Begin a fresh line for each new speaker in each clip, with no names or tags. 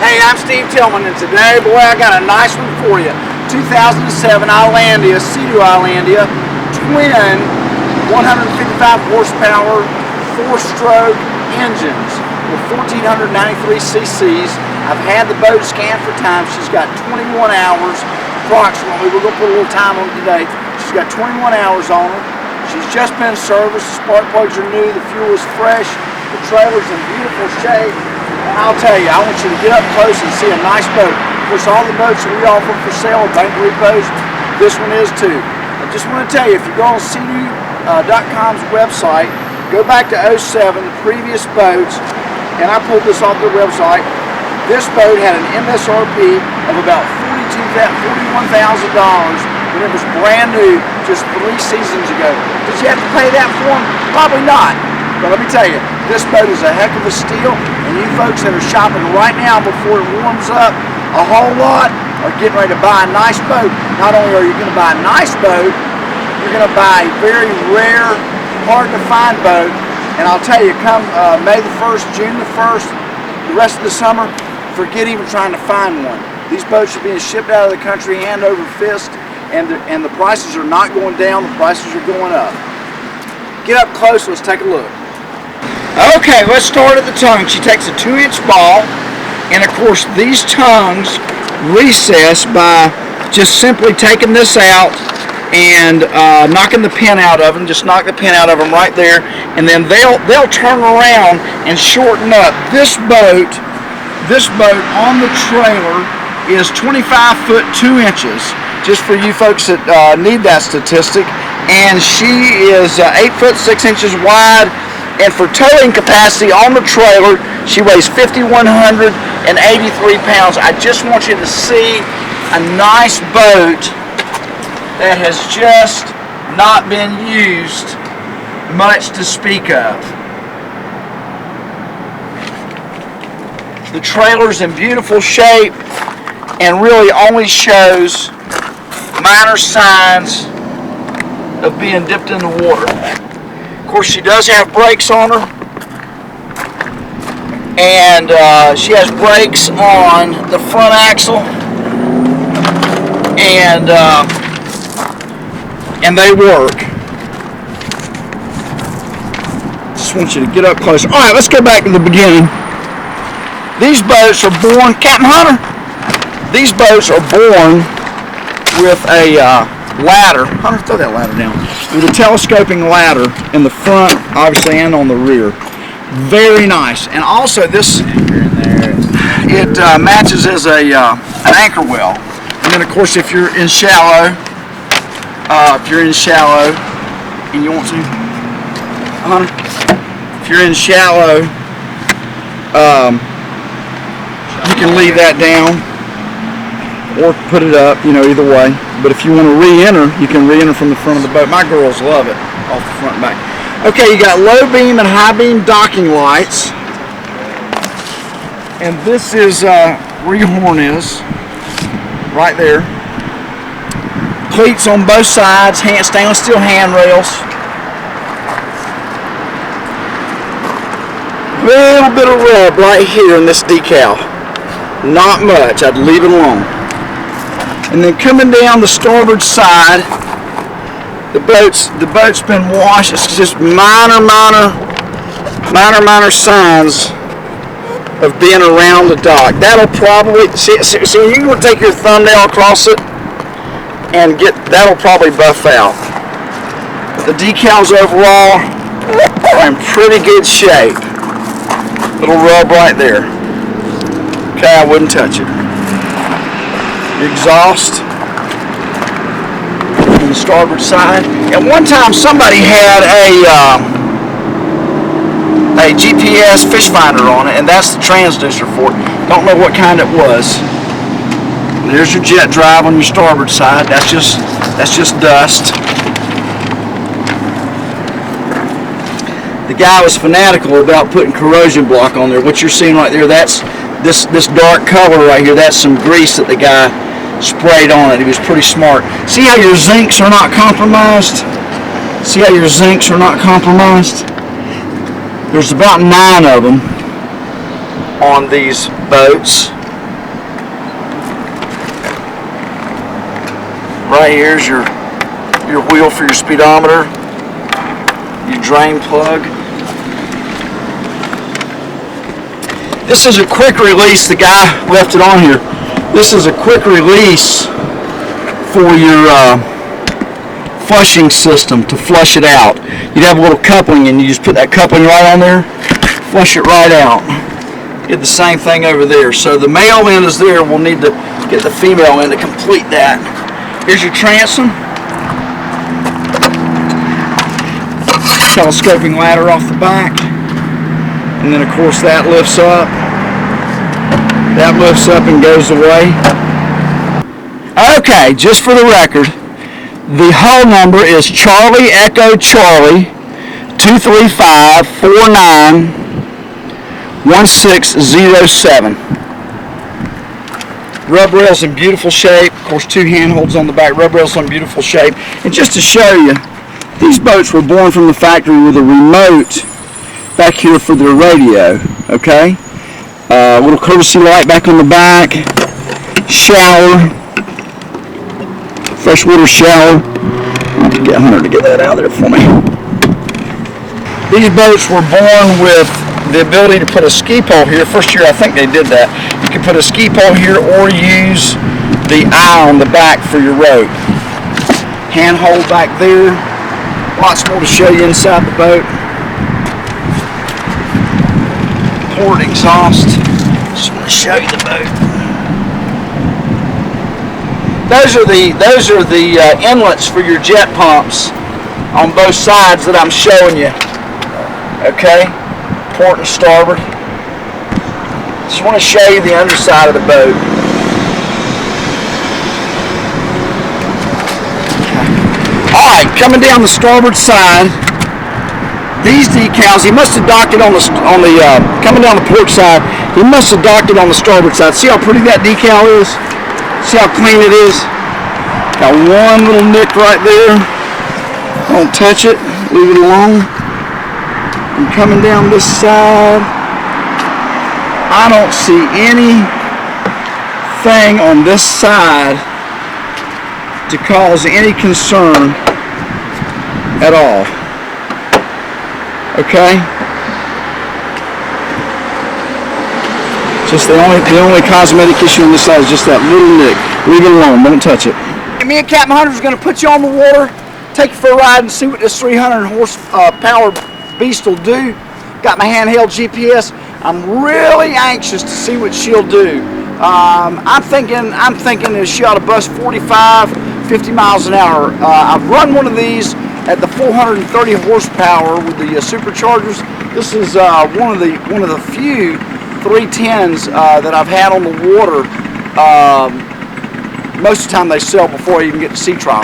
Hey, I'm Steve Tillman, and today, boy, I got a nice one for you. 2007 Islandia, Sea Doo Islandia, twin 155 horsepower, 4-stroke engines with 1,493 cc's. I've had the boat scanned for time. She's got 21 hours approximately. We're going to put a little time on it today. She's got 21 hours on her. She's just been serviced. The spark plugs are new. The fuel is fresh. The trailer's in beautiful shape. And I'll tell you, I want you to get up close and see a nice boat. Of course, all the boats that we offer for sale are bank repos. This one is too. I just want to tell you, if you go on SeaDoo.com's website, go back to 07, the previous boats, and I pulled this off their website. This boat had an MSRP of about $41,000 when it was brand new just 3 seasons ago. Did you have to pay that for them? Probably not. But let me tell you, this boat is a heck of a steal, and you folks that are shopping right now before it warms up a whole lot are getting ready to buy a nice boat. Not only are you going to buy a nice boat, you're going to buy a very rare, hard to find boat. And I'll tell you, come May the 1st, June the 1st, the rest of the summer, forget even trying to find one. These boats are being shipped out of the country hand over fist, and the prices are not going down, the prices are going up. Get up close, let's take a look. Okay, let's start at the tongue. She takes a 2-inch ball, and of course these tongues recess by just simply taking this out and knocking the pin out of them. Just knock the pin out of them right there, and then they'll turn around and shorten up. This boat on the trailer is 25 foot 2 inches. Just for you folks that need that statistic, and she is 8 foot 6 inches wide. And for towing capacity on the trailer, she weighs 5,183 pounds. I just want you to see a nice boat that has just not been used much to speak of. The trailer's in beautiful shape and really only shows minor signs of being dipped in the water. Of course, she does have brakes on her, and she has brakes on the front axle, and they work. Just want you to get up closer. All right, let's go back to the beginning. These boats are born, Captain Hunter. These boats are born with a ladder. Hunter, throw that ladder down. With a telescoping ladder in the front, obviously, and on the rear. Very nice. And also, this it matches as an anchor well. And then, of course, if you're in shallow, and you want to, Hunter, if you're in shallow, you can leave that down or put it up, either way. But if you want to re-enter, you can re-enter from the front of the boat. My girls love it, off the front and back. Okay, you got low beam and high beam docking lights. And this is where your horn is, right there. Cleats on both sides, stainless steel handrails. A little bit of rub right here in this decal. Not much, I'd leave it alone. And then coming down the starboard side, the boat's been washed. It's just minor signs of being around the dock. That'll probably see you can take your thumbnail across it and that'll probably buff out. But the decals overall are in pretty good shape. Little rub right there. Okay, I wouldn't touch it. Exhaust on the starboard side. At one time somebody had a GPS fish finder on it, and that's the transducer for it. Don't know what kind it was. There's your jet drive on your starboard side. That's just dust. The guy was fanatical about putting corrosion block on there. What you're seeing right there, that's this dark color right here. That's some grease that the guy sprayed on it. He was pretty smart. See how your zincs are not compromised? See how your zincs are not compromised? There's about 9 of them on these boats. right here is your wheel for your speedometer, your drain plug. This is a quick release. The guy left it on here. This is a quick release for your flushing system to flush it out. You'd have a little coupling and you just put that coupling right on there, flush it right out. Did the same thing over there. So the male end is there. We'll need to get the female end to complete that. Here's your transom. Telescoping ladder off the back. And then of course that lifts up. That lifts up and goes away. Okay, just for the record, the hull number is Charlie Echo Charlie 235-49-1607. Rub rails in beautiful shape. Of course, 2 handholds on the back. Rub rails in beautiful shape. And just to show you, these boats were born from the factory with a remote back here for their radio. Okay, little courtesy light back on the back. Shower. Freshwater shower. I'll have to get Hunter to get that out there for me. These boats were born with the ability to put a ski pole here. First year I think they did that. You can put a ski pole here or use the eye on the back for your rope. Handhold back there. Lots more to show you inside the boat. Port exhaust. Just want to show you the boat. Those are the inlets for your jet pumps on both sides that I'm showing you. Okay, port and starboard. Just want to show you the underside of the boat. All right, coming down the starboard side. These decals, he must have docked it on the coming down the port side. He must have docked it on the starboard side. See how pretty that decal is? See how clean it is? Got one little nick right there. Don't touch it. Leave it alone. And coming down this side, I don't see anything on this side to cause any concern at all. Okay? Just the only cosmetic issue on this side is just that little nick. Leave it alone. Don't touch it. Me and Captain Hunter is going to put you on the water, take you for a ride, and see what this 300 horsepower beast will do. Got my handheld GPS. I'm really anxious to see what she'll do. I'm thinking that she ought to bust 45, 50 miles an hour. I've run one of these at the 430 horsepower with the superchargers. This is one of the few 310s that I've had on the water. Most of the time they sell before I even get to sea trial.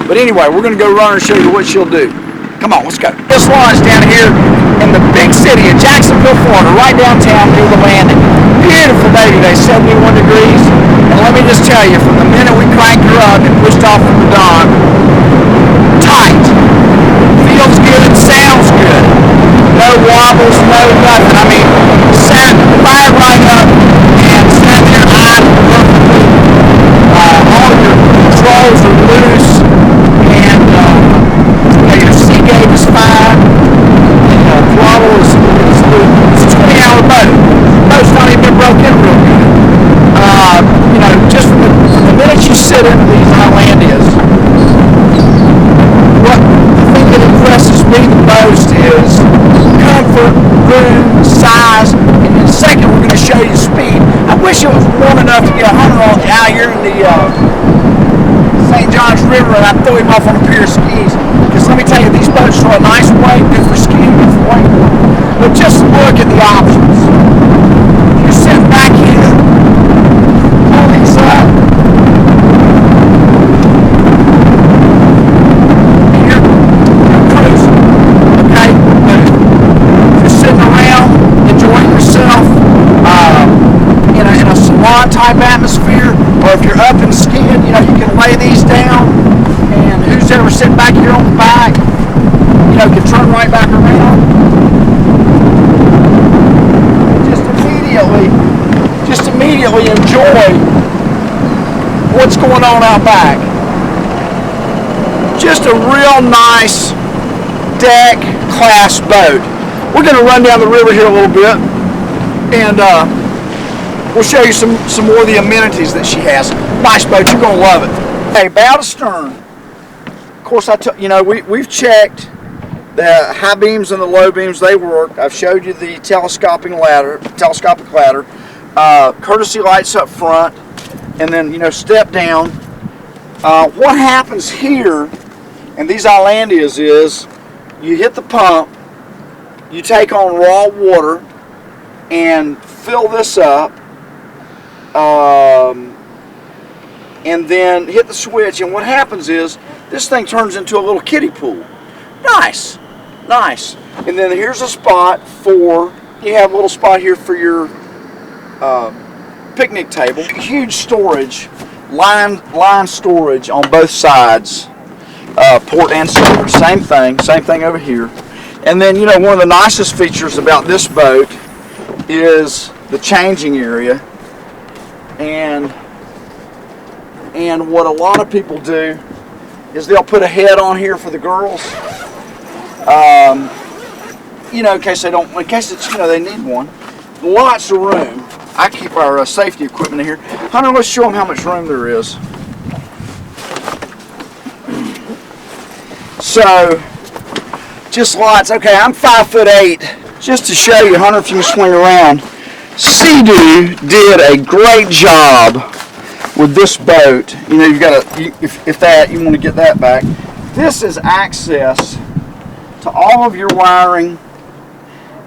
But anyway, we're going to go run and show you what she'll do. Come on, let's go. This launch down here in the big city of Jacksonville, Florida, right downtown near the landing. Beautiful day today, 71 degrees. And let me just tell you, from the minute we cranked her up and pushed off from the dock, tight. Feels good, sounds good. No wobbles, no nothing. I mean, fired right up and sat there idle perfectly. All your controls are loose, and your sea gauge is fine. The throttle is loose. It's a 20-hour boat. The boat's not even been broke in real good. Just from the minute you sit into these Islandias, the thing that impresses me the most is comfort, room, size, and then second, we're going to show you speed. I wish it was warm enough to get Hunter out here in the St. Johns River and I'd throw him off on a pair of skis. Because let me tell you, these boats are a nice weight, good for skiing, good for wakeboarding. But just look at the options. If you're sitting back here, on the side, you're cruising, okay? But if you're sitting around, enjoying yourself, in a salon type atmosphere, or if you're up and skiing, you can lay these down, and who's ever sitting back here on the back, can turn right back around. Just immediately enjoy what's going on out back. Just a real nice deck class boat. We're going to run down the river here a little bit, and we'll show you some more of the amenities that she has. Nice boat, you're going to love it. Okay, bow to stern. Of course, we've checked the high beams and the low beams. They work. I've showed you the telescopic ladder, courtesy lights up front, and then step down. What happens here in these Islandias is you hit the pump, you take on raw water and fill this up, and then hit the switch, and what happens is this thing turns into a little kiddie pool. Nice, nice. And then here's a spot you have a little spot here for your picnic table. Huge storage, line storage on both sides, port and starboard. Same thing over here. And then one of the nicest features about this boat is the changing area. And what a lot of people do is they'll put a head on here for the girls, in case they need one. Lots of room. I keep our safety equipment in here. Hunter, let's show them how much room there is. So, just lots. Okay, I'm 5'8". Just to show you, Hunter, if you can swing around. Sea Doo did a great job with this boat. You've got to, if you want to get that back. This is access to all of your wiring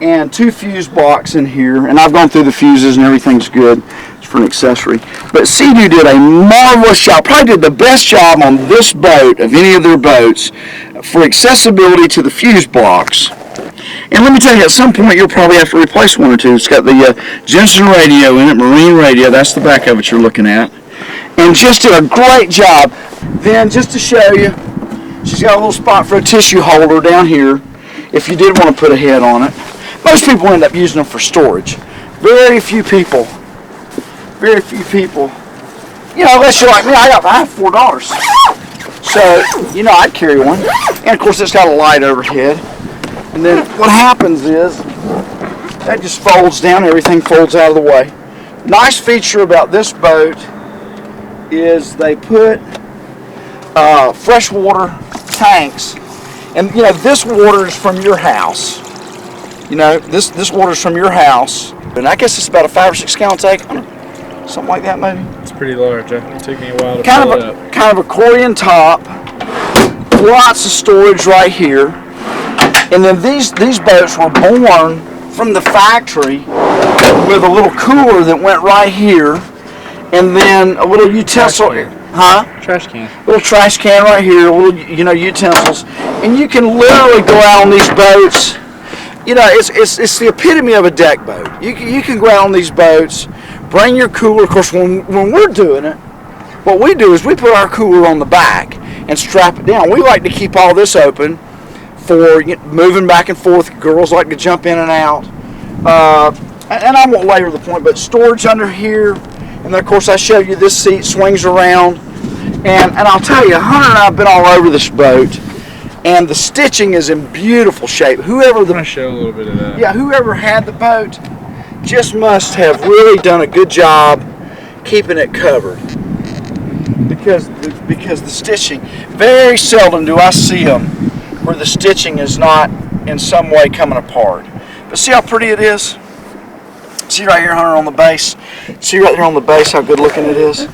and 2 fuse blocks in here. And I've gone through the fuses and everything's good. It's for an accessory. But Sea Doo did a marvelous job. Probably did the best job on this boat of any of their boats for accessibility to the fuse blocks. And let me tell you, at some point you'll probably have to replace one or two. It's got the Jensen radio in it, marine radio. That's the back of it you're looking at. And just did a great job. Then just to show you, she's got a little spot for a tissue holder down here if you did want to put a head on it. Most people end up using them for storage. Very few people. Unless you're like me, I have 4 daughters. So, I'd carry one. And of course it's got a light overhead. And then what happens is that just folds down, everything folds out of the way. Nice feature about this boat is they put freshwater tanks, and this water is from your house. This water is from your house, and I guess it's about a 5 or 6 gallon tank, something like that maybe.
It's pretty large. It took me a while to fill it up.
Kind of accordion top, lots of storage right here. And then these boats were born from the factory with a little cooler that went right here, and then a little utensil,
Trash can.
Little trash can right here, little utensils, and you can literally go out on these boats. It's the epitome of a deck boat. You can go out on these boats, bring your cooler. Of course, when we're doing it, what we do is we put our cooler on the back and strap it down. We like to keep all this open for moving back and forth. Girls like to jump in and out. And I won't labor the point, but storage under here. And then, of course, I showed you this seat swings around. And I'll tell you, Hunter and I have been all over this boat. And the stitching is in beautiful shape.
I'm going to show a little bit of that.
Yeah, whoever had the boat just must have really done a good job keeping it covered. Because the stitching, very seldom do I see them where the stitching is not in some way coming apart. But see how pretty it is? See right here, Hunter, on the base? See right there on the base how good looking it is?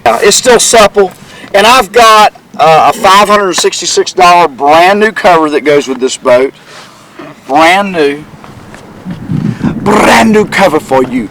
It's still supple, and I've got a $566 brand new cover that goes with this boat. Brand new cover for you.